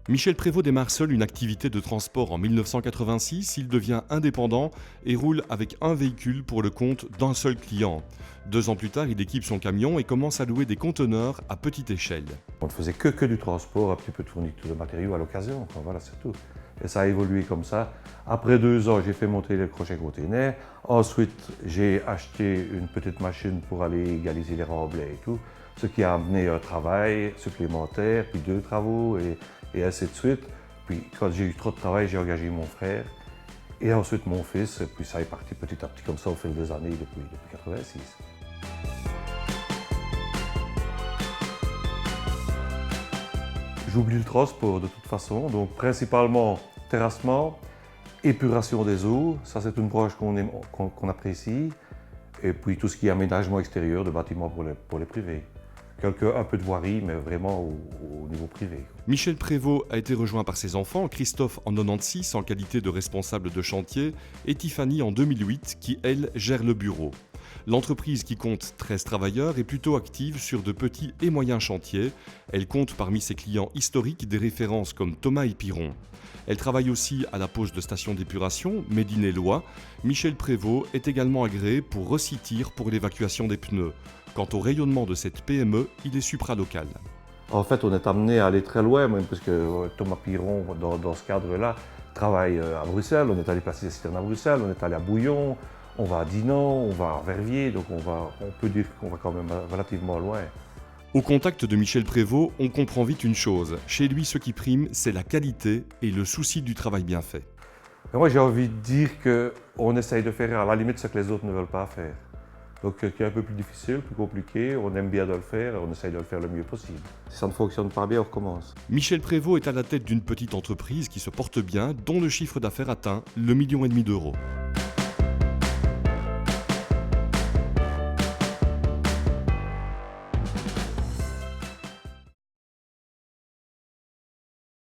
Michel Prévost démarre seul une activité de transport en 1986, il devient indépendant et roule avec un véhicule pour le compte d'un seul client. 2 ans plus tard, il équipe son camion et commence à louer des conteneurs à petite échelle. On ne faisait que du transport, un petit peu de fourniture de matériaux à l'occasion, enfin, voilà, c'est tout. Et ça a évolué comme ça. Après 2 ans, j'ai fait monter les crochets containers. Ensuite, j'ai acheté une petite machine pour aller égaliser les remblais et tout, ce qui a amené un travail supplémentaire, puis 2 travaux et ainsi de suite. Puis quand j'ai eu trop de travail, j'ai engagé mon frère et ensuite mon fils. Et puis ça est parti petit à petit comme ça au fil des années depuis 1986. J'oublie le transport de toute façon, donc principalement terrassement, épuration des eaux, ça c'est une branche qu'on apprécie, et puis tout ce qui est aménagement extérieur de bâtiments pour les privés. Un peu de voirie, mais vraiment au niveau privé. Michel Prévost a été rejoint par ses enfants, Christophe en 96 en qualité de responsable de chantier et Tiffany en 2008 qui, elle, gère le bureau. L'entreprise, qui compte 13 travailleurs, est plutôt active sur de petits et moyens chantiers. Elle compte parmi ses clients historiques des références comme Thomas et Piron. Elle travaille aussi à la pose de stations d'épuration, Médine et Loie. Michel Prévost est également agréé pour Recitir pour l'évacuation des pneus. Quant au rayonnement de cette PME, il est supralocal. En fait, on est amené à aller très loin, même parce que Thomas Piron, dans ce cadre-là, travaille à Bruxelles. On est allé placer des citernes à Bruxelles, on est allé à Bouillon, on va à Dinan, on va à Verviers, donc on peut dire qu'on va quand même relativement loin. Au contact de Michel Prévost, on comprend vite une chose. Chez lui, ce qui prime, c'est la qualité et le souci du travail bien fait. Et moi, j'ai envie de dire qu'on essaye de faire à la limite ce que les autres ne veulent pas faire. Donc, qui est un peu plus difficile, plus compliqué, on aime bien de le faire et on essaye de le faire le mieux possible. Si ça ne fonctionne pas bien, on recommence. Michel Prévost est à la tête d'une petite entreprise qui se porte bien, dont le chiffre d'affaires atteint le 1,5 million d'euros.